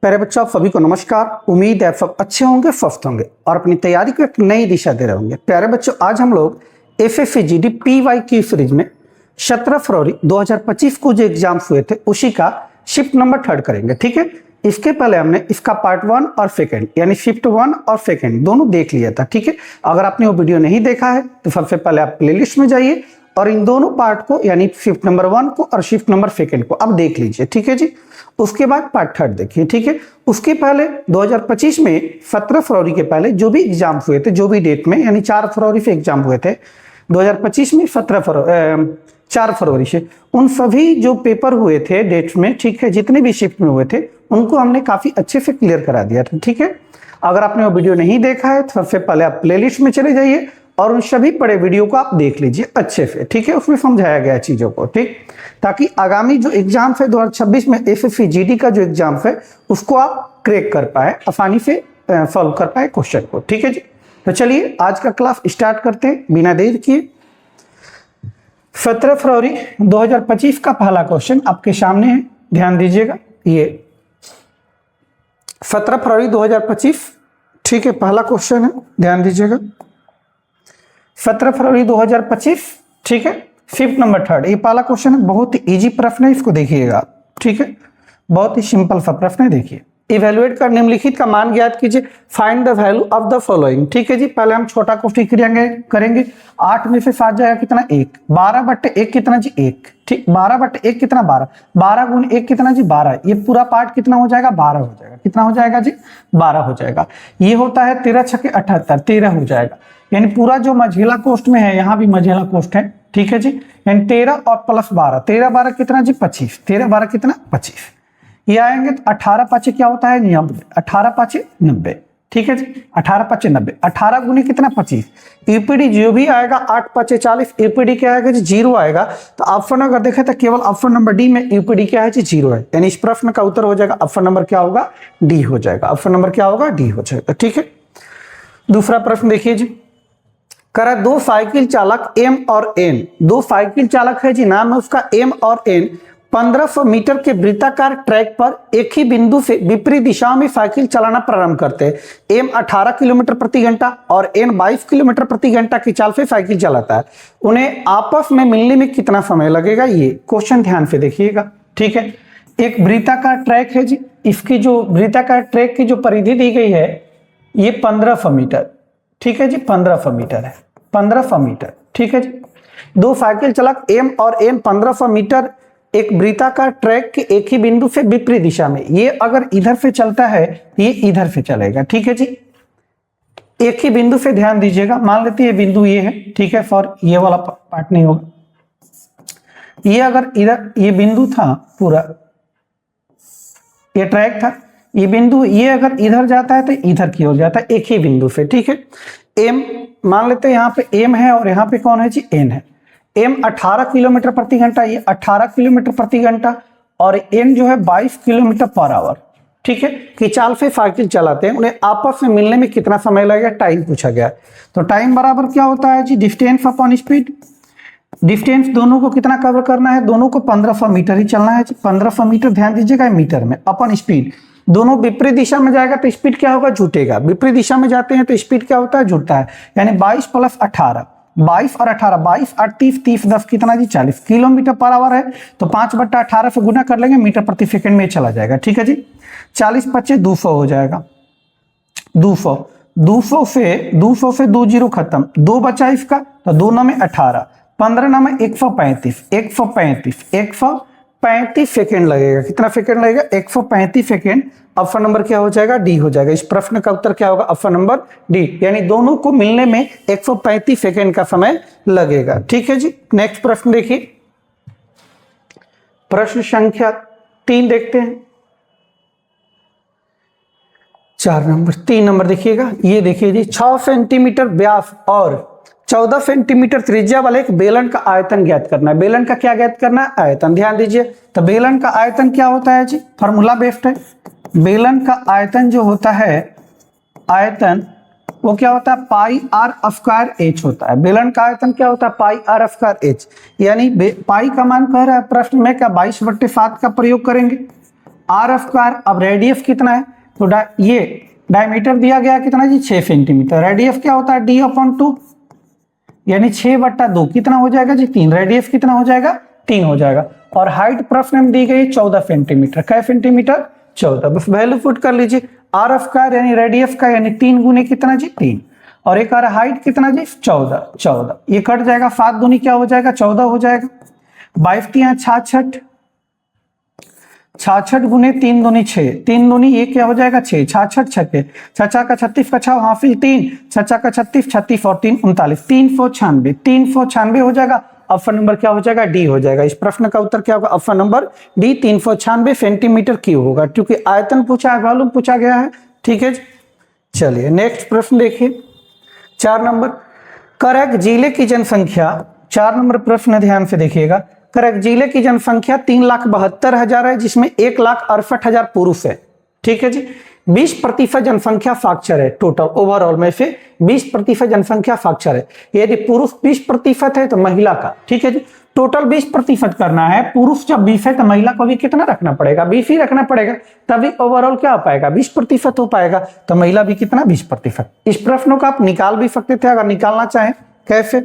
प्यारे बच्चों, आप सभी को नमस्कार। उम्मीद है आप सब अच्छे होंगे, स्वस्थ होंगे और अपनी तैयारी को एक नई दिशा दे रहे होंगे। प्यारे बच्चों, आज हम लोग FFAGD PYQ सीरीज में 17 फरवरी 2025 को जो एग्जाम्स हुए थे उसी का शिफ्ट नंबर 3 करेंगे। ठीक है, इसके पहले हमने इसका पार्ट 1 और सेकंड यानी शिफ्ट 1 और सेकंड दोनों देख लिया था। ठीक है, अगर आपने वो वीडियो नहीं देखा है तो सबसे पहले आप प्लेलिस्ट में जाइए और इन दोनों पार्ट को यानी शिफ्ट नंबर 1 को और शिफ्ट नंबर सेकंड को अब देख लीजिए। ठीक है जी, उसके बाद पार्ट 3 देखिए। ठीक है, उसके पहले 2025 में 17 फरवरी के पहले जो भी एग्जाम हुए थे, जो भी डेट में यानी 4 फरवरी से एग्जाम हुए थे 2025 में 4 फरवरी से, उन सभी जो पेपर हुए थे डेट्स में, ठीक है, जितने भी शिफ्ट में हुए थे उनको हमने काफी अच्छे से क्लियर करा दिया था। ठीक है, अगर आपने वो वीडियो नहीं देखा है तो सबसे पहले आप प्लेलिस्ट में चले जाइए और उन सभी पढ़े वीडियो को आप देख लीजिए अच्छे से। ठीक है, उसमें समझाया गया चीजों को, ठीक, ताकि आगामी जो एग्जाम है 2026 में FFAGD का जो एग्जाम है उसको आप क्रैक कर पाए, आसानी से सॉल्व कर पाए क्वेश्चन को। ठीक है जी, तो चलिए आज का क्लास स्टार्ट करते हैं बिना देर किए। 17 फरवरी 2025 का पहला क्वेश्चन आपके सामने है, ध्यान दीजिएगा। ये 17 फरवरी 2025, ठीक है, पहला क्वेश्चन है, ध्यान दीजिएगा। 17 फरवरी 2025, ठीक है, शिफ्ट नंबर 3, ये पहला क्वेश्चन है। बहुत ही इजी प्रश्न है, इसको देखिएगा। ठीक है, बहुत ही सिंपल सा प्रश्न है, देखिए। इवेलुएट कर निम्नलिखित का मान ज्ञात कीजिए, find the value of the following. ठीक है जी, पहले हम छोटा क्वेश्चन करेंगे। 8 में से 7 जाएगा कितना? 1। 12/1 कितना जी? 1। ठीक, 12/1 कितना? 12। 12 गुण 1 कितना जी? 12। ये पूरा पार्ट कितना हो जाएगा? 12 हो जाएगा। कितना हो जाएगा जी? 12 हो जाएगा। ये होता है 13 छके 78, 13 हो जाएगा। यानी पूरा जो मझेला कोष्ठ में है, यहाँ भी मझेला कोष्ठ है। ठीक है जी, यानी 13 और प्लस 12, 13 12 कितना जी? 25। 13 12 कितना? 25। ये आएंगे तो 18 5 क्या होता है? 90। 18 5 90। ठीक है जी, 18 5 90। 18 गुने कितना? 25। यूपीडी जो भी आएगा 8 5 40, यूपीडी क्या आएगा जी? 0 आएगा। तो ऑप्शन अगर देखें तो केवल ऑप्शन नंबर डी में यूपीडी क्या है जी? 0 है। यानी इस प्रश्न का उत्तर हो जाएगा ऑप्शन नंबर क्या होगा? डी हो जाएगा। ऑप्शन नंबर क्या होगा? डी हो जाएगा। ठीक है, दूसरा प्रश्न देखिए जी। करा दो साइकिल चालक M और N, दो साइकिल चालक है जी, नाम है उसका M और N, 1500 मीटर के वृत्ताकार ट्रैक पर एक ही बिंदु से विपरीत दिशा में साइकिल चलाना प्रारंभ करते हैं। M 18 किलोमीटर प्रति घंटा और N 22 किलोमीटर प्रति घंटा की चाल से साइकिल चलाता है। उन्हें आपस में मिलने में कितना समय लगेगा? ये क्वेश्चन ध्यान से देखिएगा। ठीक है, एक वृत्ताकार ट्रैक है जी, इसकी जो वृत्ताकार ट्रैक की जो परिधि दी गई है ये 1500 मीटर। ठीक है जी, 1500 मीटर है, 1500 मीटर। ठीक है जी, दो साइकिल चालक M और N 1500 मीटर एक वृत्ताकार ट्रैक के एक ही बिंदु से विपरीत दिशा में, ये अगर इधर से चलता है ये इधर से चलेगा। ठीक है जी, एक ही बिंदु से, ध्यान दीजिएगा। मान लेते हैं ये बिंदु ये है, ठीक है, फॉर ये वाला पार्ट नहीं होगा। ये अगर इधर ये बिंदु था, पूरा ये ट्रैक था, ये बिंदु ये अगर इधर जाता है तो इधर की ओर जाता है, एक ही बिंदु से। ठीक है, M मान लेते हैं यहाँ पे M है और यहाँ पे कौन है जी? N है। M 18 किलोमीटर प्रति घंटा, ये 18 किलोमीटर प्रति घंटा, और N जो है 22 किलोमीटर पर आवर। ठीक है, कि चाल से साइकिल चलाते हैं, उन्हें आपस में मिलने में कितना समय लगेगा? टाइम पूछा गया। तो टाइम बराबर क्या होता है जी? Distance upon speed. डिस्टेंस दोनों को कितना कवर करना है? दोनों को 1500 मीटर ही चलना है जी। 1500 मीटर, ध्यान दीजिएगा, मीटर में, अपॉन स्पीड। दोनों विपरीत दिशा में जाएगा तो स्पीड क्या होगा? जुटेगा। विपरीत दिशा में जाते हैं तो स्पीड क्या होता है? जुटता है। यानी 22 + 18, 22 और 18, 22 8 30, 30 10 कितना जी? 40 किलोमीटर पर आवर है। तो 5/18 से गुना कर लेंगे, मीटर प्रति सेकंड में चला जाएगा। ठीक है जी, 40 × 5 = 200 हो जाएगा। 200 से 2 0 खत्म, 2 बचा इसका, तो 2 9 में 18, 15 9 में 135 सेकेंड लगेगा। कितना सेकेंड लगेगा? 135 सेकेंड। ऑप्शन नंबर क्या हो जाएगा? डी हो जाएगा। इस प्रश्न का उत्तर क्या होगा? ऑप्शन नंबर डी, यानी दोनों को मिलने में 135 सेकेंड का समय लगेगा। ठीक है जी, नेक्स्ट प्रश्न देखिए, प्रश्न संख्या 3 देखते हैं। 3 नंबर देखिएगा। ये देखिए जी, 6 सेंटीमीटर व्यास और 14 सेंटीमीटर त्रिज्या वाले एक बेलन का आयतन ज्ञात करना है। बेलन का क्या ज्ञात करना है? आयतन। ध्यान दीजिए, तो बेलन का आयतन क्या होता है जी? फॉर्मूला बेस्ड है। बेलन का आयतन जो होता है, आयतन वो क्या होता है? πr² होता है। बेलन का आयतन क्या होता है? πr²। यानी पाई का मान कह रहा है प्रश्न में, क्या 22/7 का प्रयोग करेंगे? Are square. अब रेडियस कितना है, तो ये डायमीटर दिया गया कितना जी 6 सेंटीमीटर। रेडियस क्या होता है d/2 यानी 6/2 कितना हो जाएगा जी 3। रेडियस कितना हो जाएगा 3 हो जाएगा। और हाइट प्रश्न में दी गई 14 सेंटीमीटर। क्या सेंटीमीटर 14। बस वैल्यू पुट कर लीजिए। आर स्क्वायर यानी रेडियस का यानी 3 गुने कितना जी 3 और एक आर हाइट कितना जी 14। ये कट जाएगा 7 दूनी क्या हो जाएगा 14 हो जाएगा। 22 यहाँ 66 गुने 3 दूनी 6 3 दूनी ये क्या हो जाएगा 6 66 छक्के 6 का 36 का 6 हाफिल 3 6 का 36 36 और 3 39 396 हो जाएगा। ऑप्शन नंबर क्या हो जाएगा डी हो जाएगा। इस प्रश्न का उत्तर क्या होगा option number D 396 centimetre cube होगा क्योंकि आयतन पूछा है वॉल्यूम पूछा गया है। ठीक है चलिए नेक्स्ट प्रश्न देखिए 4 नंबर। करक जिले की जनसंख्या 4 नंबर प्रश्न ध्यान से देखिएगा। करक जिले की जनसंख्या 3,72,000 है जिसमें 1,68,000 पुरुष है। ठीक है जी 20% जनसंख्या साक्षर है। टोटल ओवरऑल में से 20% जनसंख्या साक्षर है। यदि पुरुष 20% है तो महिला का ठीक है जी टोटल 20% करना है। पुरुष जब 20 है तो महिला को भी कितना रखना पड़ेगा 20 ही रखना पड़ेगा तभी ओवरऑल क्या हो पाएगा 20% हो पाएगा। तो महिला भी कितना 20%। इस प्रश्नों को आप निकाल भी सकते थे अगर निकालना चाहें। कैसे,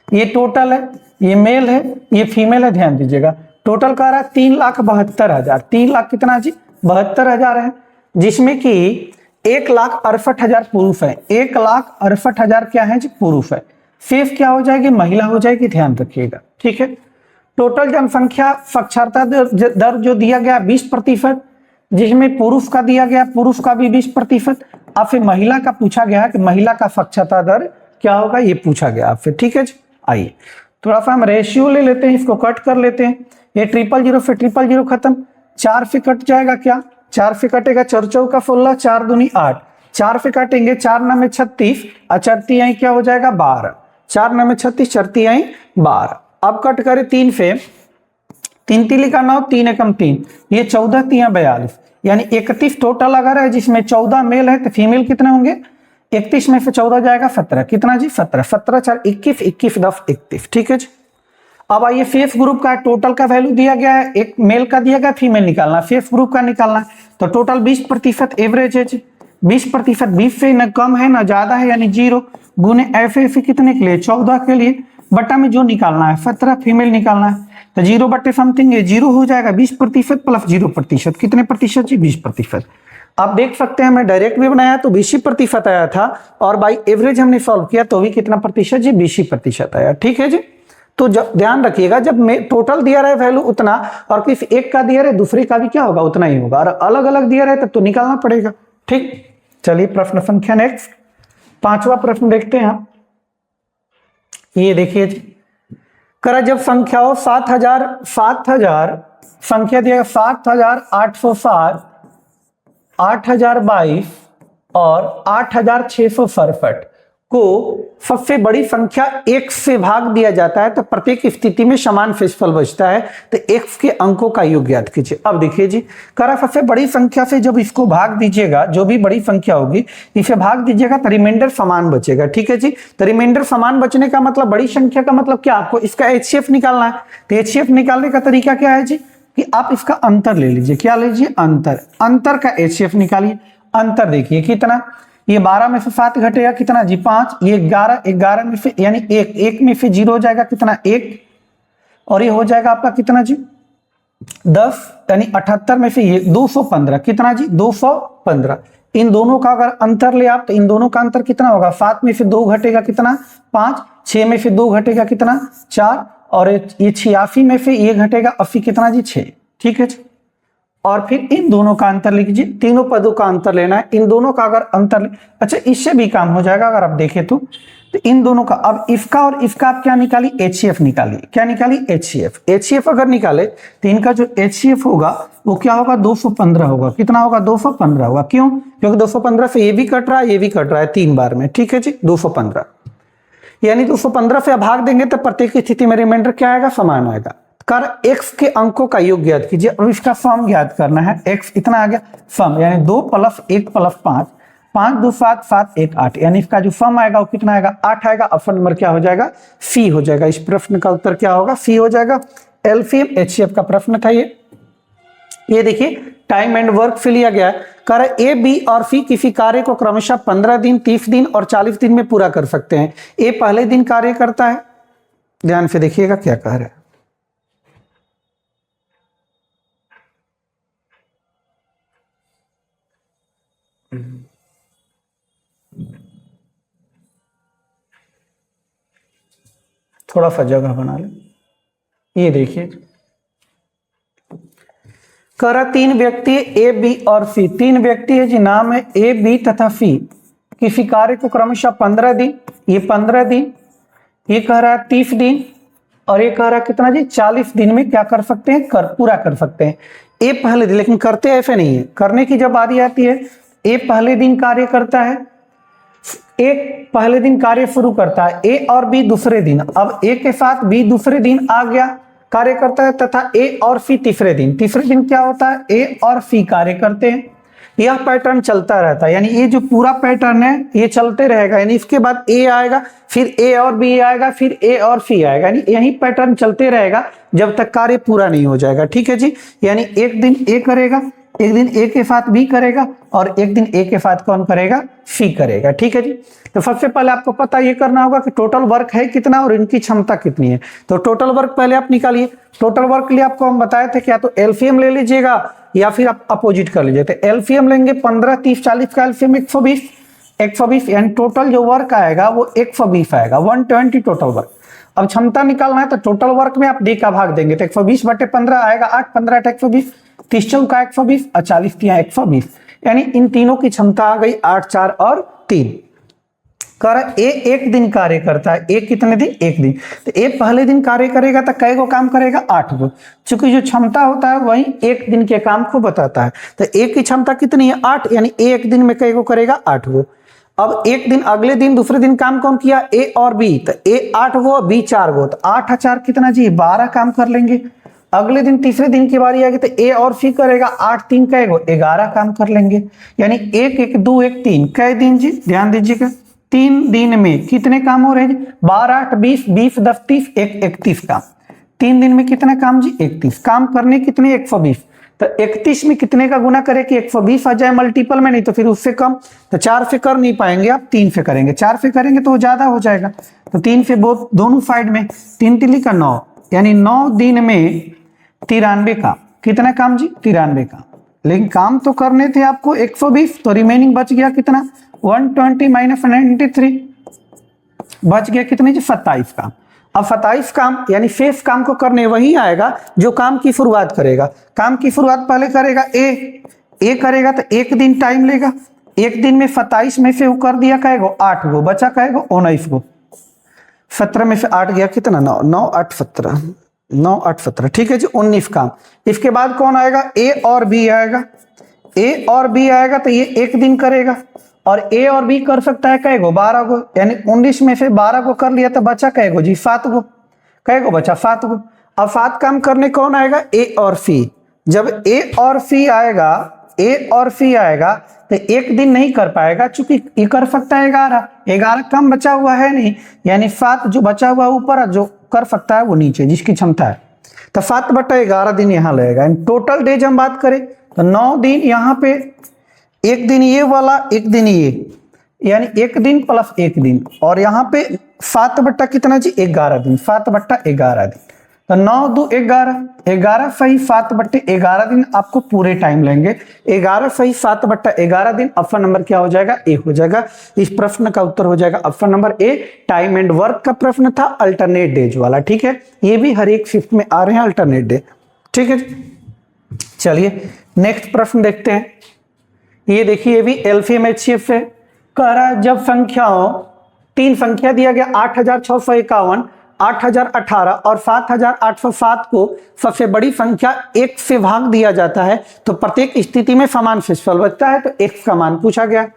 ये टोटल है ये मेल है ये फीमेल है। ध्यान दीजिएगा टोटल कह रहा है 3,72,000 3 लाख कितना जी 72,000 है जिसमें कि 1,68,000 पुरुष है। 1,68,000 क्या है जी पुरुष है। शेष क्या हो जाएगी महिला हो जाएगी। ध्यान रखिएगा ठीक है। टोटल जनसंख्या साक्षरता दर जो दिया गया 20% जिसमें पुरुष का दिया गया पुरुष का भी 20%। अब फिर महिला का पूछा गया कि महिला का साक्षरता दर क्या होगा ये पूछा गया आपसे। ठीक है आइए थोड़ा सा हम रेशियो ले लेते हैं इसको कट कर लेते हैं। ये 000 से 000 खत्म 4 से कट जाएगा क्या 4 से कटेगा 4 चौका 16 4 दूनी 8 4 से काटेंगे 4 9 में 36 और 4 तिहाई क्या हो जाएगा 12 4 9 में 36 4 तिहाई 12। अब कट करें 3 से 3 तिली का 9 3 एकम 3 ये 14 तिया 42 यानी 31 टोटल अगर है जिसमें 14 मेल है तो फीमेल कितने होंगे 31 में से 14 जाएगा 17 कितना जी 17 17 4 21 21 10 31। ठीक है जी। अब आइए फेस ग्रुप का टोटल का वैल्यू दिया गया है एक मेल का दिया गया फीमेल निकालना फेस ग्रुप का निकालना तो टोटल 20% एवरेज है 20% 20 से न कम है न ज्यादा है यानी 0 गुने ऐसे कितने के लिए 14 के लिए बटा में जो निकालना है 17 फीमेल निकालना है तो 0 बटे समथिंग 0 हो जाएगा 20% प्लस 0% कितने प्रतिशत जी 20%। आप देख सकते हैं मैं डायरेक्ट भी बनाया तो 20% आया था और बाई एवरेज हमने सॉल्व किया तो भी कितना प्रतिशत जी 20% आया। ठीक है जी। तो जब ध्यान रखिएगा जब टोटल दिया रहे वैल्यू उतना और किसी एक का दिया रहे दूसरे का भी क्या होगा उतना ही होगा और अलग अलग दिया रहे तब तो निकालना पड़ेगा। ठीक चलिए प्रश्न संख्या नेक्स्ट 5वां प्रश्न देखते हैं। ये देखिए जी करा जब संख्या हो 7,000 संख्या दिया 7,807 8,022 और 8,667 को सबसे बड़ी संख्या x से भाग दिया जाता है तो प्रत्येक स्थिति में समान शेषफल बचता है तो x के अंकों का योग ज्ञात कीजिए। अब देखिए जी करा सबसे बड़ी संख्या से जब इसको भाग दीजिएगा जो भी बड़ी संख्या होगी इसे भाग दीजिएगा तो रिमाइंडर समान बचेगा। ठीक है जी। तो रिमाइंडर समान बचने का मतलब बड़ी संख्या का मतलब क्या आपको इसका HCF निकालना है। तो HCF निकालने का तरीका क्या है जी कि आप इसका अंतर ले लीजिए। क्या लीजिए अंतर का HCF निकालिए। अंतर देखिए कितना ये 12 में से 7 घटेगा कितना जी 5 ये 11 में से यानी 1 में से 0 हो जाएगा कितना 1 और ये हो जाएगा आपका कितना जी 10 यानी 78 में से ये 215 कितना जी 215। इन दोनों का अगर अंतर ले आप तो इन दोनों का अंतर कितना होगा 7 में से 2 घटेगा कितना 5 6 में से 2 घटेगा कितना 4 और ये 86 में से ये घटेगा 80 कितना जी 6। ठीक है जी। और फिर इन दोनों का अंतर लीजिए तीनों पदों का अंतर लेना है इन दोनों का अगर अंतर अच्छा इससे भी काम हो जाएगा अगर आप देखें तो इन दोनों का अब इसका और इसका आप क्या निकाली HCF निकालिए। क्या निकाली HCF अगर निकाले तो इनका जो HCF होगा वो क्या होगा 215 होगा। कितना होगा 215 होगा। क्यों क्योंकि 215 से ये भी कट रहा है ये भी कट रहा है 3 बार में। ठीक है जी 215 यानी 215 से भाग देंगे तो प्रत्येक स्थिति में रिमाइंडर क्या आएगा समान आएगा। कर x के अंकों का योग ज्ञात कीजिए। अब इसका सम ज्ञात करना है x इतना आ गया सम यानी 2 + 1 + 5 5 2 7 7 1 8 यानी इसका जो सम आएगा वो कितना आएगा 8 आएगा। ऑप्शन नंबर क्या हो जाएगा सी हो जाएगा। इस प्रश्न का उत्तर क्या होगा सी हो जाएगा। एलसीएम HCF का प्रश्न था ये देखिए टाइम एंड वर्क फिर लिया गया है। कह रहा ए, बी और सी किसी कार्य को क्रमशः 15 दिन, 30 दिन और 40 दिन में पूरा कर सकते हैं। ए पहले दिन कार्य करता है, ध्यान से देखिएगा क्या कह रहा है। थोड़ा सा जगह बना ले। ये देखिए कह रहा तीन व्यक्ति ए, बी और सी, तीन व्यक्ति है जी, नाम है ए, बी तथा सी। किसी कार्य को क्रमशः 15 दिन, ये 15 दिन, ये कह रहा है 30 दिन और ये कह रहा है कितना जी 40 दिन में क्या कर सकते हैं, पूरा कर सकते हैं। ए पहले दिन, लेकिन करते ऐसे नहीं है। करने की जब बारी आती है, ए पहले दिन कार्य करता है, एक पहले दिन कार्य शुरू करता है, ए और बी दूसरे दिन। अब ए के साथ बी दूसरे दिन आ गया, कार्य करता है, तथा ए और सी तीसरे दिन। तीसरे दिन क्या होता है, ए और सी कार्य करते हैं। यह पैटर्न चलता रहता है, यानी ये जो पूरा पैटर्न है ये चलते रहेगा। यानी इसके बाद ए आएगा, फिर ए और बी आएगा, फिर ए और सी आएगा, यानी यही पैटर्न चलते रहेगा जब तक कार्य पूरा नहीं हो जाएगा। ठीक है जी, यानी एक दिन ए करेगा, एक दिन ए के साथ बी करेगा और एक दिन ए के साथ कौन करेगा, सी करेगा। ठीक है जी, तो सबसे पहले आपको पता ये करना होगा कि टोटल वर्क है कितना और इनकी क्षमता कितनी है। तो टोटल वर्क पहले आप निकालिए। टोटल वर्क के लिए आपको हम बताए थे क्या, तो एलसीएम ले लीजिएगा या फिर आप अपोजिट कर लीजिए। तो एलसीएम लेंगे 15, 30, 40 का एलसीएम 120, यानी टोटल जो वर्क आएगा वो 120 आएगा, 120 टोटल वर्क। अब क्षमता निकालना है तो टोटल वर्क में आप डी का भाग देंगे, तो 120/15 आएगा 8, 15 120, 30 चौका 120 और 40 तिया 120, यानी इन तीनों की क्षमता आ गई 8, 4 और 3। कह रहा ए एक दिन कार्य करता है, ए कितने दिन, एक दिन। तो ए पहले दिन कार्य करेगा तो कै गो काम करेगा, 8 गो। चूंकि जो क्षमता होता है वही एक दिन के काम को बताता है, तो ए की क्षमता कितनी है, 8, यानी ए एक दिन में कै गो करेगा, 8 गो। अब एक दिन अगले दिन दूसरे दिन काम कौन किया, ए और बी, तो ए 8 गो, बी 4 गो, तो 8 4 कितना जी 12 काम कर लेंगे। अगले दिन तीसरे दिन की बारी आएगी तो ए और सी करेगा, 8 3 कै गो 11 काम कर लेंगे, यानी 1 1 2 1 3 कै दिन जी, ध्यान दीजिएगा 3 दिन में कितने काम हो रहे हैं जी, 12 8 20, 20 10 30, 1 31 काम। 3 दिन में कितने काम जी, 31 काम करने कितने, 120। तो 31 में कितने का गुना करें कि 120 आ जाए मल्टीपल में, नहीं तो फिर उससे कम। तो 4 से कर नहीं पाएंगे आप, 3 से करेंगे। 4 से करेंगे तो वो ज्यादा हो जाएगा, तो 3 से दोनों साइड में 3 3 का 9, यानी 9 दिन में 93 काम। कितना काम जी, 93 काम। लेकिन काम तो करने थे आपको 120, तो रिमेनिंग बच गया कितना, 120 - 93 बच गया कितने जी, 27 काम। अब 27 काम यानी शेष काम को करने वही आएगा जो काम की शुरुआत करेगा। काम की शुरुआत पहले करेगा ए करेगा तो एक दिन टाइम लेगा। एक दिन में 27 में से वो कर दिया कहेगो 8 गो, बचा कहेगो 19 गो। 17 में से 8 गया कितना, 9 9 8 17, 9 8 17, ठीक है जी, 19 काम। इसके बाद कौन आएगा, ए और बी आएगा। ए और बी आएगा तो ये एक दिन करेगा, और ए और बी कर सकता है कहेगो 12 गो, यानी 19 में से 12 को कर लिया तो बचा कहेगो जी 7 गो, कहेगो बचा 7 गो। अब 7 काम करने कौन आएगा, ए और सी। जब ए और सी आएगा, ए और सी आएगा तो एक दिन नहीं कर पाएगा, चूंकि ये कर सकता है 11 कम बचा हुआ है नहीं, यानी 7 जो बचा हुआ ऊपर, जो कर सकता है वो नीचे जिसकी क्षमता है, तो 7/11 दिन यहाँ लगेगा। टोटल डेज हम बात करें तो 9 दिन यहाँ पे, एक दिन ये वाला, एक दिन ये, यानी एक दिन प्लस एक दिन, और यहाँ पे 7 कितना जी 11 दिन, 7/11 दिन। तो 9 2 11, 11 सही 7/11 दिन आपको पूरे टाइम लेंगे। 11 सही 7/11 दिन। ऑप्शन नंबर क्या हो जाएगा, ए हो जाएगा। इस प्रश्न का उत्तर हो जाएगा option number A. Time and work का प्रश्न था, अल्टरनेट डेज वाला, ठीक है। ये भी हर एक शिफ्ट में आ रहे हैं अल्टरनेट डे, ठीक है। चलिए नेक्स्ट प्रश्न देखते हैं। ये देखिए, ये भी एलसीएम एचसीएफ से कह रहा है, जब संख्याओं 3 संख्या दिया गया 8651, 8018 और 7807 को सबसे बड़ी संख्या 1 से भाग दिया जाता है तो प्रत्येक स्थिति में समान शेषफल बचता है। तो x का मान पूछा गया है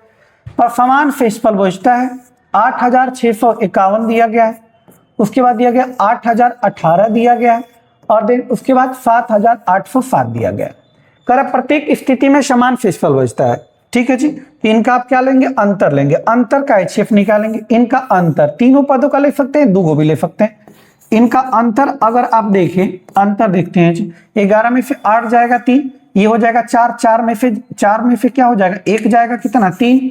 और समान शेषफल बचता है। 8651 दिया गया है, उसके बाद दिया गया 8018 दिया गया है, और देन उसके बाद 7807 दिया गया है। कह रहा प्रत्येक स्थिति में समान शेषफल बचता है, ठीक है जी। इनका आप क्या लेंगे, अंतर लेंगे, अंतर का एचसीएफ निकालेंगे। इनका अंतर तीनों पदों का ले सकते हैं, 2 को भी ले सकते हैं। इनका अंतर अगर आप देखें, अंतर देखते हैं जी, 11 में से 8 जाएगा 3, ये हो जाएगा 4, 4 में से क्या हो जाएगा, 1 जाएगा, कितना 3,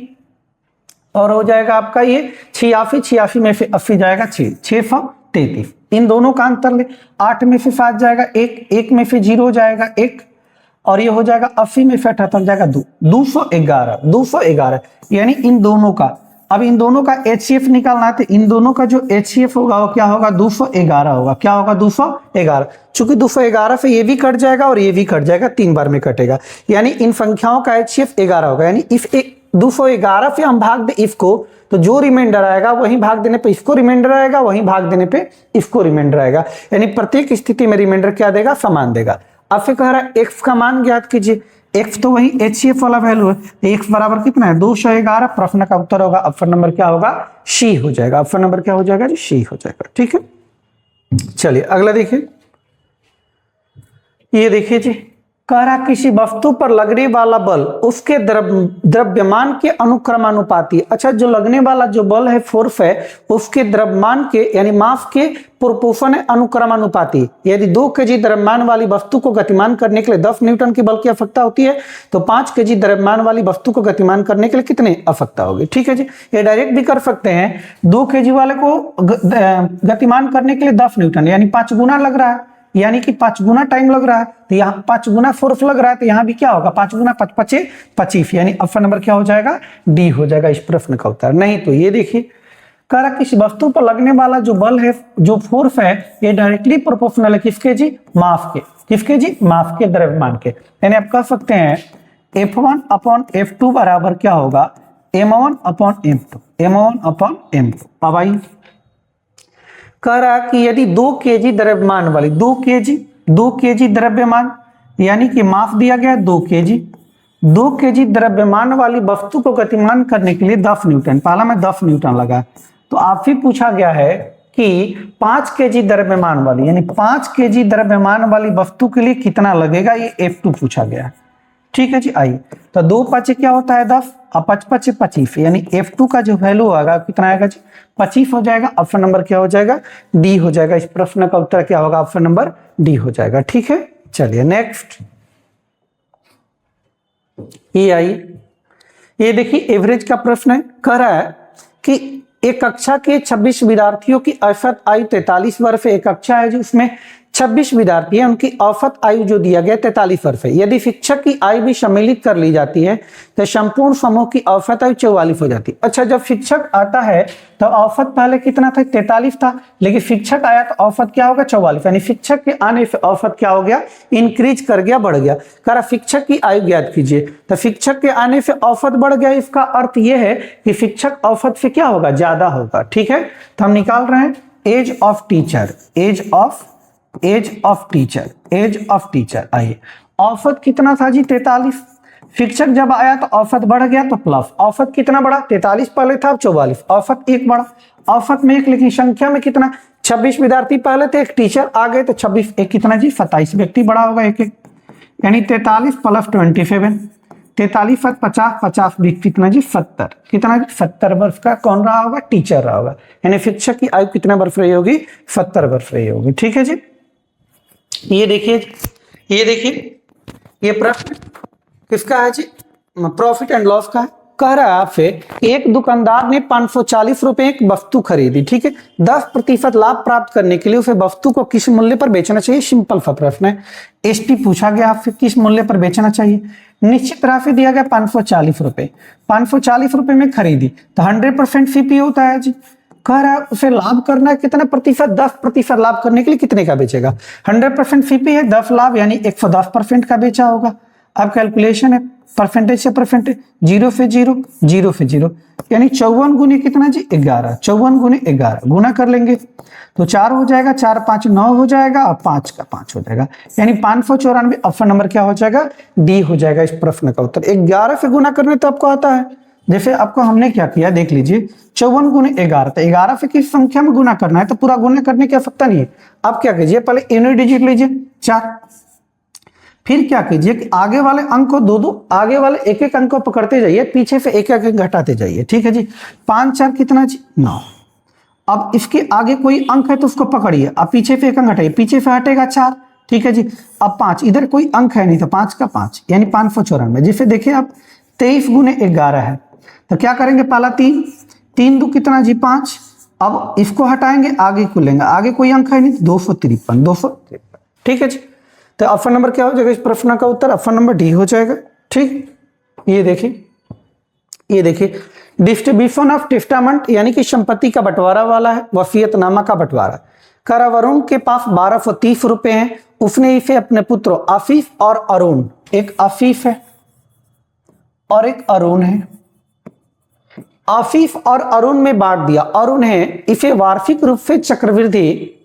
और हो जाएगा आपका ये 86, 86 में से 80 जाएगा 6, 633। इन दोनों का अंतर ले, 8 में से 7 जाएगा 1, 1 में से 0 जाएगा 1, और ये हो जाएगा 80 में से 78 जाएगा 2, 211, 211। यानी इन दोनों का, अब इन दोनों का HCF निकालना है, तो इन दोनों का जो HCF होगा वो क्या होगा, 211 होगा। क्या होगा, 211। चूंकि 211 से ये भी कट जाएगा और ये भी कट जाएगा, 3 बार में कटेगा, यानी इन संख्याओं का HCF 11 होगा। यानी इफ 211 से हम भाग दे इफ को, तो जो रिमाइंडर आएगा वहीं भाग देने पे इसको रिमाइंडर आएगा, वहीं भाग देने पे इसको रिमाइंडर आएगा। यानी प्रत्येक स्थिति में रिमाइंडर क्या देगा, समान देगा। अब फिर कह रहा है x का मान ज्ञात कीजिए। x तो वही HCF वाला वैल्यू है, x बराबर कितना है, 211। प्रश्न का उत्तर होगा, ऑप्शन नंबर क्या होगा, सी हो जाएगा। ऑप्शन नंबर क्या हो जाएगा जी, सी हो जाएगा। ठीक है, चलिए अगला देखिए। ये देखिए जी, कह रहा किसी वस्तु पर लगने वाला बल उसके द्रव्यमान के अनुक्रमानुपाती। अच्छा, जो लगने वाला जो बल है, फोर्स है, उसके द्रव्यमान के यानी मास के प्रोपोर्शन है, अनुक्रमानुपाती। यदि 2 kg द्रव्यमान वाली वस्तु को गतिमान करने के लिए 10 न्यूटन के बल की आवश्यकता होती है, तो 5 kg द्रव्यमान वाली वस्तु को गतिमान करने के लिए कितने आवश्यकता होगी। ठीक है जी, ये डायरेक्ट भी कर सकते हैं। 2 kg वाले को गतिमान करने के लिए 10 न्यूटन यानी 5 गुना लग रहा है, यानी कि 5 गुना टाइम लग रहा है, तो यहाँ 5 गुना फोर्स लग रहा है, तो यहाँ भी क्या होगा, 5 गुना 5 5 25, यानी ऑप्शन नंबर क्या हो जाएगा, डी हो जाएगा इस प्रश्न का उत्तर। नहीं तो ये देखिए, कह रहा किसी वस्तु पर लगने वाला जो बल है, जो फोर्स है, ये डायरेक्टली प्रोपोर्शनल है किसके जी, मास के। किसके जी, मास के, द्रव्यमान के। यानी आप कह सकते हैं F1 अपॉन F2 बराबर क्या होगा, M1 upon M2, M1 upon M2। अब आई कह रहा कि यदि 2 kg द्रव्यमान वाली 2 kg द्रव्यमान यानी कि मास दिया गया 2 kg द्रव्यमान वाली वस्तु को गतिमान करने के लिए 10 न्यूटन, पहला में 10 न्यूटन लगा, तो आपसे पूछा गया है कि 5 kg द्रव्यमान वाली यानी 5 kg द्रव्यमान वाली वस्तु के लिए कितना लगेगा, ये F2 पूछा गया। ठीक है जी, आइए तो 2 5 क्या होता है 10 और 5 5 25, यानी F2 का जो वैल्यू होगा कितना आएगा जी, 25 हो जाएगा। ऑप्शन नंबर क्या हो जाएगा, डी हो जाएगा। इस प्रश्न का उत्तर क्या होगा, ऑप्शन नंबर डी हो जाएगा। ठीक है, चलिए नेक्स्ट। ये आइए, ये देखिए एवरेज का प्रश्न है। कह रहा है कि एक कक्षा के 26 विद्यार्थियों की औसत आयु 43 वर्ष है। एक कक्षा है जो उसमें 26 विद्यार्थी है, उनकी औसत आयु जो दिया गया 43 वर्ष है। यदि शिक्षक की आयु भी सम्मिलित कर ली जाती है तो संपूर्ण समूह की औसत आयु 44 हो जाती है। अच्छा, जब शिक्षक आता है तो औसत पहले कितना था, 43 था, लेकिन शिक्षक आया तो औसत क्या होगा, 44। यानी शिक्षक के आने से औसत क्या हो गया, इंक्रीज कर गया, बढ़ गया। कह रहा शिक्षक की आयु ज्ञात कीजिए, तो शिक्षक के आने से औसत बढ़ गया, इसका अर्थ यह है कि शिक्षक औसत से क्या होगा, ज्यादा होगा। ठीक है, तो हम निकाल रहे हैं age of teacher, age of teacher. आइए, औसत कितना था जी, 43। शिक्षक जब आया तो औसत बढ़ गया, तो प्लस औसत कितना बढ़ा, 43 पहले था, अब 44, औसत 1 बढ़ा। औसत में 1, लेकिन संख्या में कितना, 26 विद्यार्थी पहले थे, एक टीचर आ गए, तो 26 1 कितना जी, 27 व्यक्ति बढ़ा होगा, एक यानी 43 प्लस 27, 43 50, 50 कितना जी, 70, कितना जी, 70 वर्ष का कौन रहा होगा, टीचर रहा होगा। यानी शिक्षक की आयु कितना वर्ष रही होगी, 70 वर्ष रही होगी। ठीक है जी, ये देखिए, ये प्रश्न किसका है जी, प्रॉफिट एंड लॉस का है। कह रहा है आपसे, एक दुकानदार ने 540 रुपए एक वस्तु खरीदी। ठीक है, 10% लाभ प्राप्त करने के लिए उसे वस्तु को किस मूल्य पर बेचना चाहिए, सिंपल सा प्रश्न है। एसपी पूछा गया आपसे, किस मूल्य पर बेचना चाहिए। निश्चित राशि दिया गया 540 रुपए, 540 रुपए में खरीदी, तो 100% सीपी होता है जी। कह रहा है उसे लाभ करना है कितना प्रतिशत, 10% लाभ करने के लिए कितने का बेचेगा। 100% सीपी है, 10 लाभ यानी 110% का बेचा होगा। अब कैलकुलेशन है परसेंटेज से परसेंटेज, 0 से 0, 0 से 0, यानी 54 गुने कितना जी, 11, 54 गुने 11 गुना कर लेंगे तो 4 हो जाएगा, 4 5 9 हो जाएगा, और 5 का 5 हो जाएगा, यानी 594। ऑप्शन नंबर क्या हो जाएगा, डी हो जाएगा इस प्रश्न का उत्तर। 11 से गुना करने तो आपको आता है, जैसे आपको हमने क्या किया देख लीजिए, 54 गुने 11, तो 11 से किस संख्या में गुना करना है, तो पूरा गुना करने की आवश्यकता नहीं है। अब क्या कीजिए, पहले यूनिट डिजिट लीजिए 4, फिर क्या कीजिए कि आगे वाले अंक को दो आगे वाले एक अंक को पकड़ते जाइए, पीछे से एक घटाते जाइए। ठीक है जी, 5 4 कितना जी, 9। अब इसके आगे कोई अंक है तो उसको पकड़िए, अब पीछे से एक अंक हटाइए, पीछे से हटेगा 4, ठीक है जी। अब 5, इधर कोई अंक है नहीं तो 5 का 5 यानी 594। जिसे देखिए आप 23 गुने 11 है, तो क्या करेंगे, पहला 3, 3 दो कितना जी 5। अब इसको हटाएंगे, आगे को लेंगे, आगे कोई अंक है नहीं तो 253, 253। ठीक है जी। तो ऑप्शन नंबर क्या हो जाएगा इस प्रश्न का उत्तर? ऑप्शन नंबर डी हो जाएगा। ठीक, ये देखिए, ये देखिए डिस्ट्रीब्यूशन ऑफ टेस्टामेंट यानी कि संपत्ति का बंटवारा वाला है, वसीयतनामा का बंटवारा। वरुण के पास 1230 रुपए हैं, उसने इसे अपने पुत्रों आफीफ और अरुण, एक आफीफ है और एक अरुण है, आफीफ और अरुण में बांट दिया और उन्हें इसे वार्षिक रूप से चक्रवृद्धि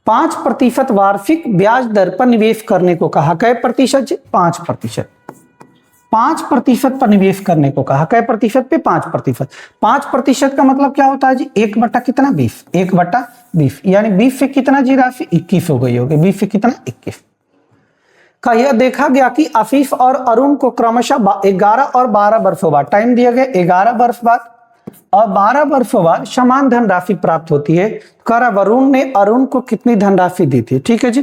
5% वार्षिक ब्याज दर पर निवेश करने को कहा। कै प्रतिशत? 5%। 5% पर निवेश करने को कहा। कै प्रतिशत पे? 5%। 5% का मतलब क्या होता है जी? 1 बटा कितना? 20। 1 बटा 20 यानी 20 से कितना जी राशि? 21 हो गई होगी। 20 से कितना? 21 का यह देखा गया कि आफीफ और अरुण को क्रमशः 11 और 12 वर्षों बाद, टाइम दिया गया 11 वर्ष बाद और 12 वर्षों बाद समान धनराशि प्राप्त होती है। वरुण ने अरुण को कितनी धनराशि दी थी? ठीक है जी,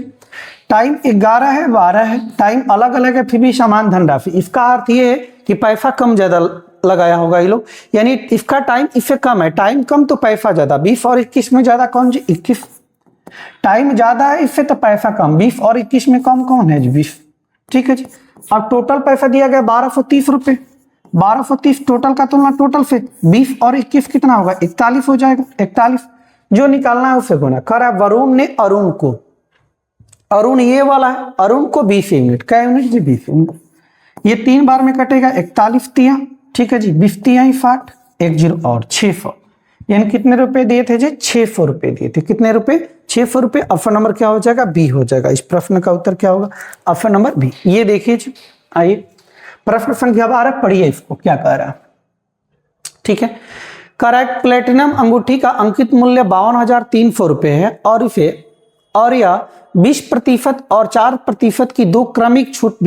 टाइम 11 है 12 है, टाइम अलग अलग है फिर भी समान धनराशि। इसका अर्थ ये है कि पैसा कम ज्यादा लगाया होगा ये लोग, यानी इसका टाइम इससे कम है, टाइम कम तो पैसा ज्यादा। 20 और 21 में ज्यादा कौन जी? 21। टाइम ज्यादा है इससे तो पैसा कम। 20 और 21 में कम कौन है जी? 20। ठीक है जी। अब टोटल पैसा दिया गया 1230 रुपए। 1230 टोटल का तुलना टोटल से 20 और 21 कितना होगा? 41 हो जाएगा। 41 जो निकालना है उसे गुना करा। वरुण ने अरुण को, अरुण ये वाला है, अरुण को 20 यूनिट, क्या यूनिट जी? 20 यूनिट। ये 3 बार में कटेगा, 41 तिया, ठीक है जी, 20 तिया 60, 10 और 600, यानी कितने रुपए दिए थे जी? 600 रुपए दिए थे। कितने रुपए? 600 रुपए। ऑप्शन नंबर क्या हो जाएगा? बी हो जाएगा। इस प्रश्न का उत्तर क्या होगा? Option number B. ये देखिए जी, आइए प्रश्न संख्या 12 पढ़िए इसको क्या कह रहा है। ठीक है, करेक्ट। प्लेटिनम अंगूठी का अंकित मूल्य 52,300 रुपए है और इसे और यह 20% और 4% की 2 क्रमिक छूट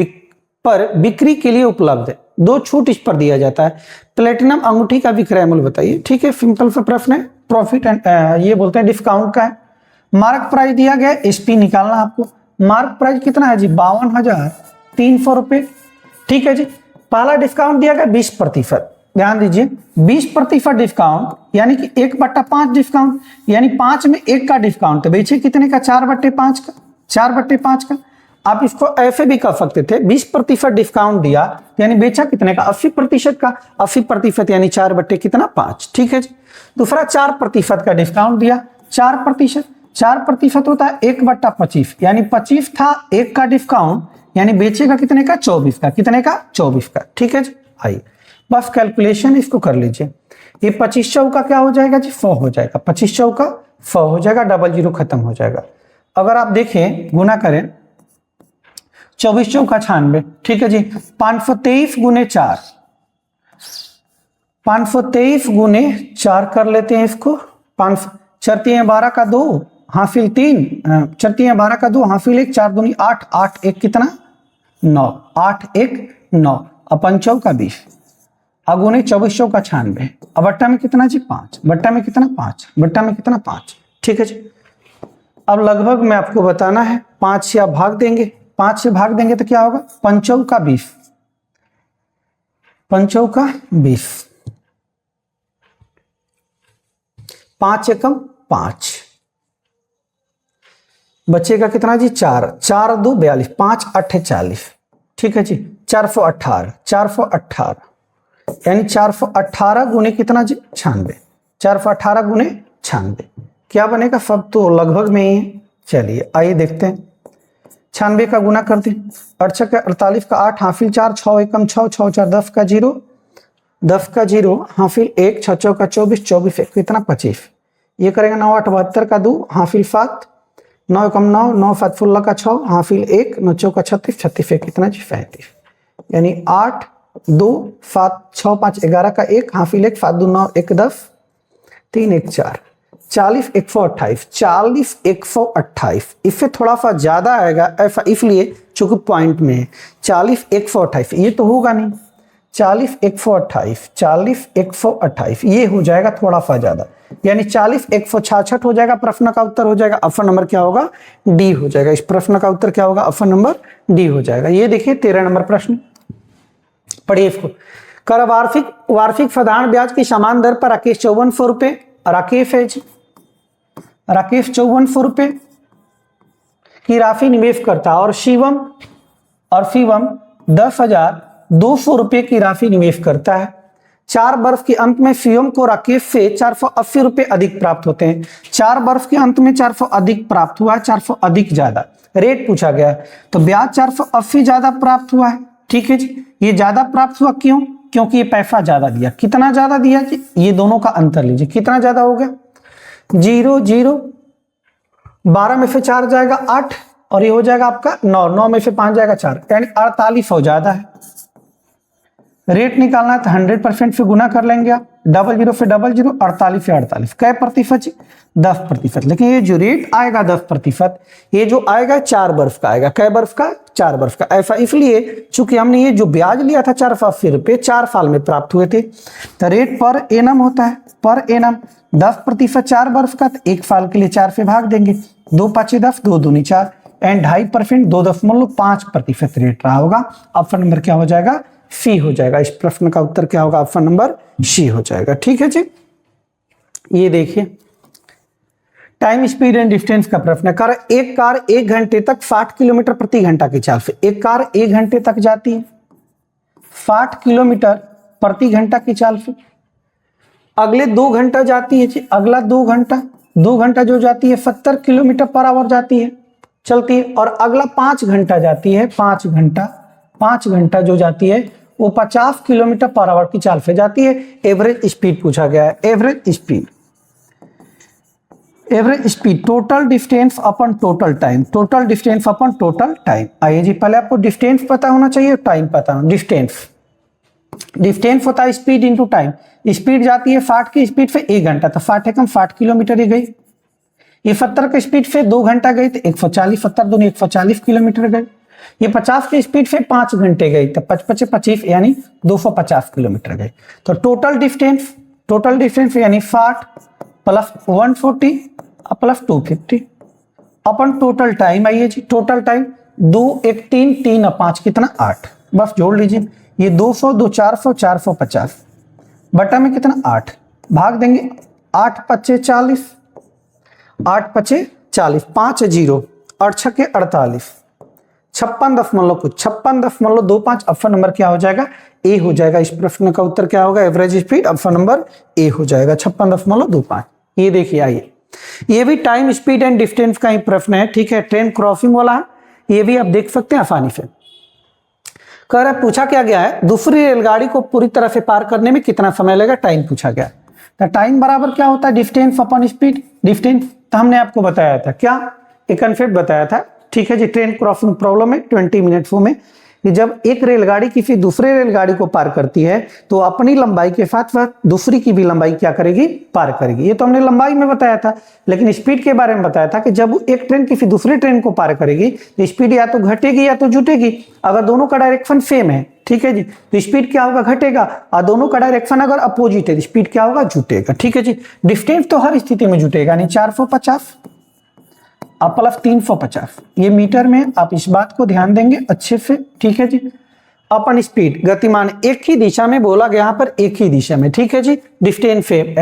पर बिक्री के लिए उपलब्ध है। 2 छूट इस पर दिया जाता है। प्लेटिनम अंगूठी का विक्रय मूल्य बताइए। ठीक है, सिंपल सा प्रश्न है, प्रॉफिट एंड ये बोलते हैं डिस्काउंट का है। मार्क प्राइस दिया गया, एसपी निकालना आपको। मार्क प्राइस कितना है जी? 52,300 रुपए। ठीक है जी। पहला डिस्काउंट दिया गया 20%। ध्यान दीजिए, 20% डिस्काउंट यानी कि 1/5 डिस्काउंट, यानी 5 में 1 का डिस्काउंट। बेचे कितने का? 4/5 का। 4/5 का। आप इसको ऐसे भी कर सकते थे, 20% डिस्काउंट दिया यानी बेचा कितने का? 80% का। 80% यानी 4/5। ठीक है जी। दूसरा 4% का डिस्काउंट दिया, 4%। 4% होता है 1/25 यानी 25 था, 1 का डिस्काउंट यानी बेचेगा कितने का? 24 का। कितने का? 24 का। ठीक है जी। आइए बस कैलकुलेशन इसको कर लीजिए। ये 25 चौका क्या हो जाएगा जी? 100 हो जाएगा। 25 चौका 100 हो जाएगा, 00 खत्म हो जाएगा। अगर आप देखें गुना करें, 24 चौका 96। ठीक है जी। 523 गुने 4, 523 गुने 4 कर लेते हैं इसको। 5 4 12 का 2 हासिल 3, 4 12 का 2 हासिल 1, 4 दूनी 8, 8 1 कितना? 9, 8 1 9, अपन चौका 20, अगुने 24 चौका 96। अब बट्टा में कितना जी? 5। बट्टा में कितना? 5। बट्टा में कितना? 5। ठीक है जी। अब लगभग मैं आपको बताना है, 5 से आप भाग देंगे, 5 से भाग देंगे तो क्या होगा? 5 चौका 20, 5 चौका 20, 5 एकम 5, बचेगा कितना जी? 4, 4 2 42, 5 8 40। ठीक है जी। 418, 418 यानी 418 गुने कितना जी? 96। 418 गुने 96 क्या बनेगा? सब तो लगभग में ही है। चलिए आइए देखते हैं। 96 का गुना कर दें, 68 का 48 का 8 हाफिल 4, 6 एकम 6, 6 4 10 का 0, 10 का 0 हाफिल 1, 6 चौका 24, 24 1 कितना? 25। ये करेंगे 9 8 72 का 2 हाफिल 7, 9 एकम 9, 9 7 16 का 6 हाफिल 1, 9 चौका 36, 36 1 कितना जी? 37। यानी 8 2 7 6 5 11 का 1 हाफिल 1, 7 2 9 1 10, 3 1 4, 40 128, 40 128। इससे थोड़ा सा ज्यादा आएगा ऐसा इसलिए चूंकि पॉइंट में है। 40 128 ये तो होगा नहीं, 40 128, 40 128, ये हो जाएगा थोड़ा सा ज्यादा, यानी 40 166 हो जाएगा। प्रश्न का उत्तर हो जाएगा ऑप्शन नंबर क्या होगा, डी हो जाएगा। इस प्रश्न का उत्तर क्या होगा, ऑप्शन नंबर डी हो जाएगा। ये देखिए 13 नंबर प्रश्न, पढ़िए इसको। कर वार्षिक साधारण ब्याज की समान दर पर राकेश 5400 रुपए, राकेश है जी, राकेश 5400 रुपए की राशि निवेश करता है और शिवम 10,200 रुपए की राशि निवेश करता है। 4 वर्ष के अंत में शिवम को राकेश से 480 रुपए अधिक प्राप्त होते हैं। 4 वर्ष के अंत में 400 अधिक प्राप्त हुआ, 400 अधिक ज्यादा रेट पूछा गया है, तो ब्याज 480 ज्यादा प्राप्त हुआ है। ठीक है जी, ये ज्यादा प्राप्त हुआ क्यों, क्योंकि ये पैसा ज्यादा दिया। कितना ज्यादा दिया जी, ये दोनों का अंतर लीजिए, कितना ज्यादा हो गया, 0 0, 12 में से 4 जाएगा 8 और ये हो जाएगा आपका 9, 9 में से 5 जाएगा 4, यानी 48 हो ज्यादा है। रेट निकालना है तो 100% से गुना कर लेंगे आप, 00 से 00, 48 से 48, कै प्रतिशत जी, 10%। लेकिन ये जो रेट आएगा 10%, ये जो आएगा 4 वर्ष का आएगा, कै वर्ष का, 4 वर्ष का। ऐसा इसलिए चूंकि हमने ये जो ब्याज लिया था 480 रुपए 4 साल में प्राप्त हुए थे, तो रेट पर एनम होता है, पर एनम 10% 4 वर्ष का, तो 1 साल के लिए 4 से भाग देंगे, 2 5 10, 2 दूनी 4, एंड 2.5%, 2.5% रेट रहा होगा। ऑप्शन नंबर क्या हो जाएगा, सी हो जाएगा। इस प्रश्न का उत्तर क्या होगा, ऑप्शन नंबर सी हो जाएगा। ठीक है जी, ये देखिए टाइम स्पीड एंड डिस्टेंस का प्रश्न है। एक कार 1 घंटे तक 60 किलोमीटर प्रति घंटा की चाल से, एक कार 1 घंटे तक जाती है 60 किलोमीटर प्रति घंटा की चाल से। अगले 2 घंटा जाती है जी, अगला 2 घंटा जो जाती है 70 किलोमीटर पर आवर जाती है, चलती है। और अगला 5 घंटा जाती है, 5 घंटा जो जाती है वो 50 किलोमीटर पर आवर की चाल से जाती है। एवरेज स्पीड पूछा गया है, एवरेज स्पीड टोटल डिस्टेंस अपन टोटल टाइम, टोटल डिस्टेंस अपन टोटल टाइम। आइए जी, पहले आपको डिस्टेंस पता होना चाहिए, टाइम पता होना। डिस्टेंस होता है स्पीड इंटू टाइम। स्पीड जाती है 60 की स्पीड से 1 घंटा, तो 60 एकम 60 किलोमीटर ही गई। ये 70 की स्पीड से 2 घंटा गई तो 140, 70 दूनी 140 किलोमीटर गई। ये 50 की स्पीड से 5 घंटे गई तो 55 25 यानी 250 किलोमीटर गई। तो टोटल डिस्टेंस यानी 60 प्लस 140 प्लस 250 अपन टोटल टाइम। आइए जी, टोटल टाइम 2 1 3 3 और 5 कितना 8, बस जोड़ लीजिए। ये 200 2 400 450 बटा में कितना 8, भाग देंगे 8 5 40, 8 5 40, 5 0 और 6 के 48, 56.25। ऑप्शन नंबर क्या हो जाएगा, ए हो जाएगा। इस प्रश्न का उत्तर क्या होगा, average speed, option number A हो जाएगा 56.25। ये देखिए, आइए ये भी टाइम स्पीड एंड डिस्टेंस का ही प्रश्न है। ठीक है, ट्रेन क्रॉसिंग वाला है, ये भी आप देख सकते हैं आसानी से। कह रहा पूछा क्या गया है, दूसरी रेलगाड़ी को पूरी तरह से पार करने में कितना समय लगेगा, टाइम पूछा गया। तो टाइम बराबर क्या होता है, डिस्टेंस अपॉन स्पीड। डिस्टेंस तो हमने आपको बताया था, क्या एक कॉन्सेप्ट बताया था। ठीक है जी, ट्रेन क्रॉसिंग प्रॉब्लम में 20 मिनट्स में कि जब एक रेलगाड़ी किसी दूसरे रेलगाड़ी को पार करती है तो अपनी लंबाई के साथ वह दूसरी की भी लंबाई क्या करेगी, पार करेगी। ये तो हमने लंबाई में बताया था, लेकिन स्पीड के बारे में बताया था कि जब एक ट्रेन किसी दूसरी ट्रेन को पार करेगी तो स्पीड या तो घटेगी या तो जुटेगी। अगर दोनों का डायरेक्शन सेम है, ठीक है जी, तो स्पीड क्या होगा, घटेगा। और दोनों का डायरेक्शन अगर अपोजिट है, स्पीड क्या होगा, जुटेगा। ठीक है जी, डिस्टेंस तो हर स्थिति में जुटेगा, यानी 450 प्लस 350, ये मीटर में। आप इस बात को ध्यान देंगे अच्छे से। ठीक है जी, अपन स्पीड गतिमान एक ही दिशा में बोला गया, यहाँ पर एक ही दिशा में। ठीक है जी, डिस्टेंस सेम,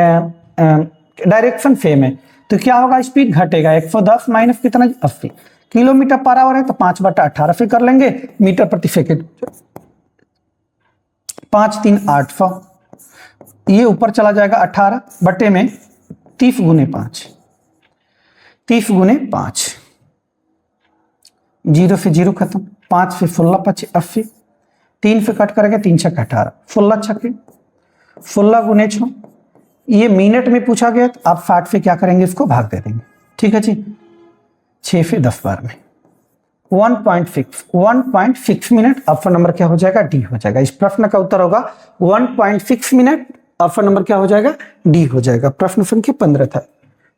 डायरेक्शन सेम है, तो क्या होगा, स्पीड घटेगा। 110 माइनस कितना, 80 किलोमीटर पर आवर है, तो 5/18 से कर लेंगे मीटर प्रति सेकेंड। 5 3 800, ये ऊपर चला जाएगा 18 बटे में 30 गुने 5, 30 गुने 5, 0 से 0 खत्म, 5 से 16 5 80, 3 से कट करेंगे 3 6 18, 16 छक्के 16 गुने 6, ये मिनट में पूछा गया, तो आप 60 से क्या करेंगे, इसको भाग दे देंगे। ठीक है जी, 6 से 10 बार में 1.6 मिनट। ऑप्शन नंबर क्या हो जाएगा, डी हो जाएगा। इस प्रश्न का उत्तर होगा 1.6 मिनट। ऑप्शन नंबर क्या हो जाएगा, डी हो जाएगा। प्रश्न संख्या 15 था।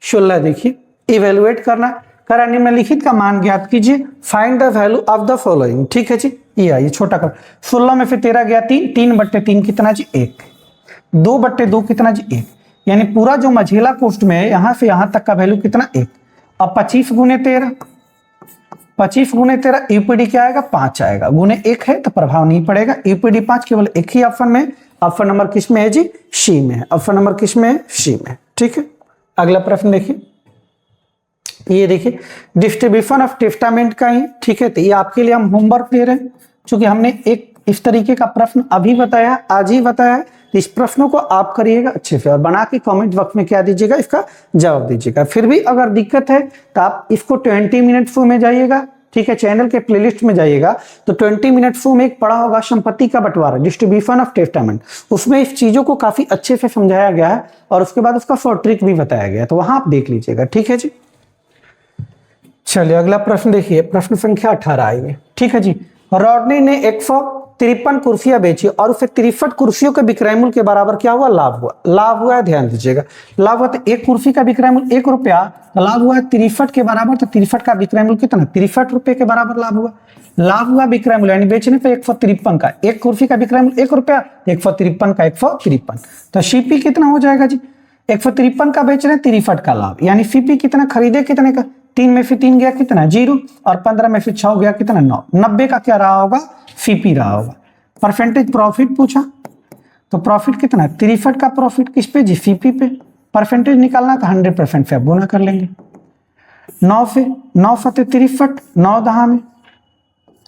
16 देखिए, इवेलुएट करना, करा निम्नलिखित का मान ज्ञात कीजिए, find the value of the following. ठीक है जी, ये आइए छोटा कर, 16 में फिर 13 गया 3, 3/3 कितना जी 1, 2/2 कितना जी 1, यानी पूरा जो मझेला कोष्ठ में है यहां से यहां तक का वैल्यू कितना 1। अब 25 गुने 13, 25 गुने 13 यूपीडी क्या आएगा 5 आएगा, गुने 1 है तो प्रभाव नहीं पड़ेगा, यूपीडी 5 केवल एक ही ऑप्शन में, ऑप्शन नंबर किस में है जी सी में है, ऑप्शन नंबर किस में है सी में। ठीक है, अगला प्रश्न देखिए, ये देखिए डिस्ट्रीब्यूशन ऑफ टेस्टामेंट का ही। ठीक है, तो ये आपके लिए हम होमवर्क दे रहे हैं, क्योंकि हमने एक इस तरीके का प्रश्न अभी बताया, आज ही बताया है, इस प्रश्नों को आप करिएगा अच्छे से और बना के कमेंट बॉक्स में क्या दीजिएगा, इसका जवाब दीजिएगा। फिर भी अगर दिक्कत है तो आप इसको 20 मिनट शो में जाइएगा, ठीक है, चैनल के प्लेलिस्ट में जाइएगा तो 20 मिनट शो में एक पढ़ा होगा संपत्ति का बंटवारा, डिस्ट्रीब्यूशन ऑफ टेस्टामेंट, उसमें इस चीजों को काफी अच्छे से समझाया गया है और उसके बाद उसका शॉर्ट ट्रिक भी बताया गया है, तो वहां आप देख लीजिएगा। ठीक है जी, चलिए अगला प्रश्न देखिए, प्रश्न संख्या 18 आइए। ठीक है जी, रॉडनी ने 153 कुर्सियां बेची और उसे 63 कुर्सियों के विक्रय मूल्य के बराबर क्या हुआ, लाभ हुआ। लाभ हुआ है, ध्यान दीजिएगा, लाभ हुआ तो एक कुर्सी का विक्रय मूल्य 1 रुपया, लाभ हुआ है 63 के बराबर, तो 63 का विक्रय मूल्य कितना 63 रुपए के बराबर लाभ हुआ। लाभ हुआ विक्रय मूल्य यानी बेचने पे 153 का, एक कुर्सी का विक्रय मूल्य 1 रुपया, 153 का 153, तो सीपी कितना हो जाएगा जी 153 का बेच रहे 63 का लाभ, यानी सीपी कितना खरीदे कितने का, 3 में से 3 गया कितना 0 और 15 में से 6 गया कितना 9, 90 का क्या रहा होगा सीपी रहा होगा। परसेंटेज प्रॉफिट पूछा तो प्रॉफिट कितना 63 का प्रॉफिट किस पे जी सीपी पे, परसेंटेज निकालना तो 100% से गुना कर लेंगे, 9 से 9 फते 63, 9 दहा में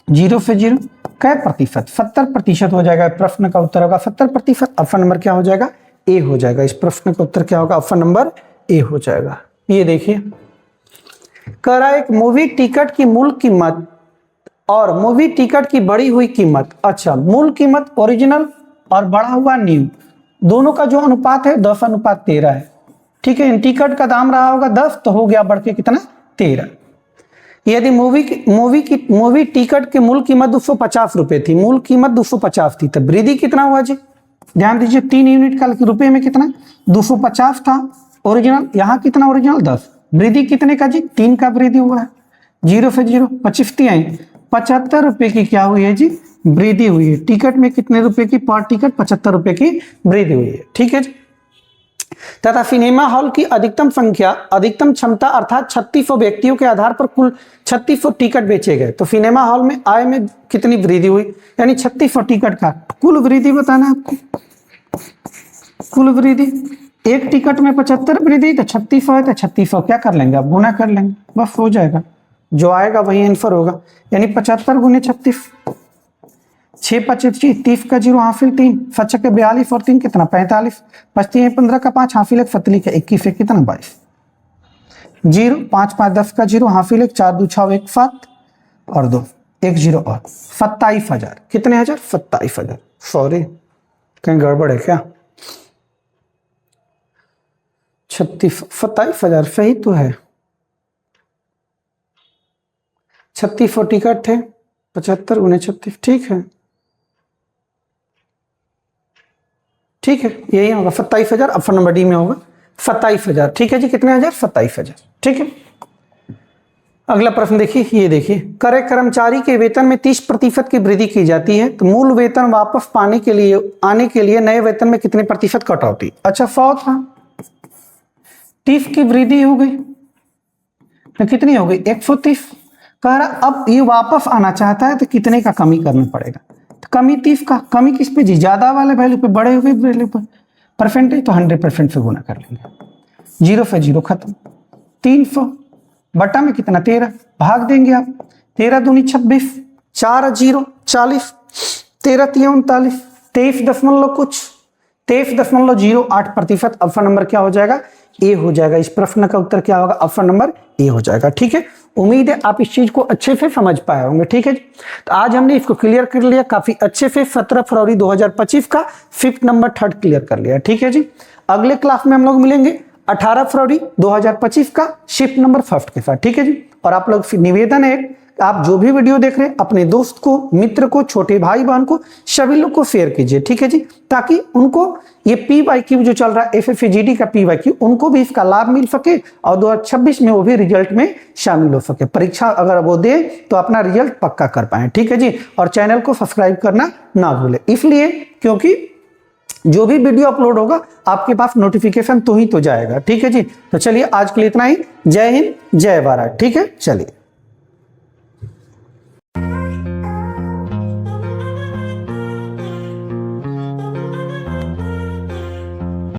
0 से 0 कै प्रतिशत 70% हो जाएगा। प्रश्न का उत्तर होगा 70%, ऑप्शन नंबर क्या हो जाएगा ए हो जाएगा। इस प्रश्न का उत्तर क्या होगा, ऑप्शन नंबर ए हो जाएगा। ये देखिए कह रहा है एक मूवी टिकट की मूल कीमत और मूवी टिकट की बढ़ी हुई कीमत, अच्छा मूल कीमत ओरिजिनल और बढ़ा हुआ न्यू, दोनों का जो अनुपात है 10:13 है। ठीक है, टिकट का दाम रहा होगा 10 तो हो गया बढ़ के कितना 13। यदि मूवी टिकट की मूल कीमत 250 रुपए थी, मूल कीमत 250 थी, तो वृद्धि कितना हुआ जी, ध्यान दीजिए 3 यूनिट का रुपए में कितना 250 था ओरिजिनल, यहाँ कितना ओरिजिनल 10, वृद्धि कितने का जी 3 का वृद्धि हुआ है, 0 से 0 25 आई, 75 रुपए की क्या हुई है जी वृद्धि हुई है। टिकट में कितने रुपए की पर टिकट 75 रुपए की वृद्धि हुई है। ठीक है जी, तथा सिनेमा हॉल की अधिकतम संख्या अधिकतम क्षमता अर्थात 3600 व्यक्तियों के आधार पर कुल 3600 टिकट बेचे गए, तो सिनेमा हॉल में आय में कितनी वृद्धि हुई, यानी 3600 टिकट का कुल वृद्धि बताना आपको, कुल वृद्धि एक टिकट में 75 वृद्धि तो 3600 है, तो 3600 क्या कर लेंगे आप गुना कर लेंगे, बस हो जाएगा, जो आएगा वही आंसर होगा, यानी 75 गुने 36, 6 25 30 का 0 हाफिल 3 सच के 42 और 3 कितना 45, 25 15 का 5 हाफिल 1 फतली का 21 से कितना 22, 0 5 5 10 का 0 हाफिल 1 4 2 6 1 7 और 2 1 0 और 27,000, कितने हजार 27,000, सॉरी कहीं गड़बड़ है क्या, 27,000 सही तो है, 3600 टिकट थे 75 गुने 36, ठीक है ठीक है, यही होगा 27,000, ऑप्शन नंबर डी में होगा 27,000। ठीक है जी, कितने हजार 27,000। ठीक है, अगला प्रश्न देखिए, ये देखिए करे कर्मचारी के वेतन में 30% की वृद्धि की जाती है, तो मूल वेतन वापस पाने के लिए आने के लिए नए वेतन में कितने प्रतिशत कटौती, अच्छा 100 था 30 की वृद्धि हो गई तो कितनी हो गई 130, कह रहा अब ये वापस आना चाहता है तो कितने का कमी करना पड़ेगा, तो कमी 30 का, कमी किस पे जी ज्यादा वाले वैल्यू पे, बड़े हुए वैल्यू पे, परसेंटेज तो 100% से गुना कर लेंगे, 0 से 0 खत्म, 300 बटा में कितना 13 भाग देंगे आप, 13 दूनी 26, 4 0 40, 13 3 39, 23.08%, ऑप्शन नंबर क्या हो जाएगा ए हो जाएगा। इस प्रश्न का उत्तर क्या होगा, ऑप्शन नंबर ए हो जाएगा। ठीक है, उम्मीद है आप इस चीज को अच्छे से समझ पाए होंगे। ठीक है, तो आज हमने इसको क्लियर कर लिया काफी अच्छे से, 17 फरवरी 2025 का 5th नंबर 3rd क्लियर कर लिया। ठीक है जी, अगले क्लास में हम लोग मिलेंगे 18 फरवरी 2025 का शिफ्ट नंबर 1st के साथ। ठीक है जी, और आप लोग निवेदन है आप जो भी वीडियो देख रहे हैं अपने दोस्त को, मित्र को, छोटे भाई बहन को, सभी लोग को शेयर कीजिए, ठीक है जी, ताकि उनको ये PYQ जो चल रहा है FFAGD का PYQ, उनको भी इसका लाभ मिल सके और 2026 में वो भी रिजल्ट में शामिल हो सके। परीक्षा अगर वो दे तो अपना रिजल्ट पक्का कर पाए, ठीक है जी। और चैनल को सब्सक्राइब करना ना भूले, इसलिए क्योंकि जो भी वीडियो अपलोड होगा आपके पास नोटिफिकेशन तो ही तो जाएगा, ठीक है जी। तो चलिए आज के लिए इतना ही। जय हिंद, जय भारत, ठीक है, चलिए।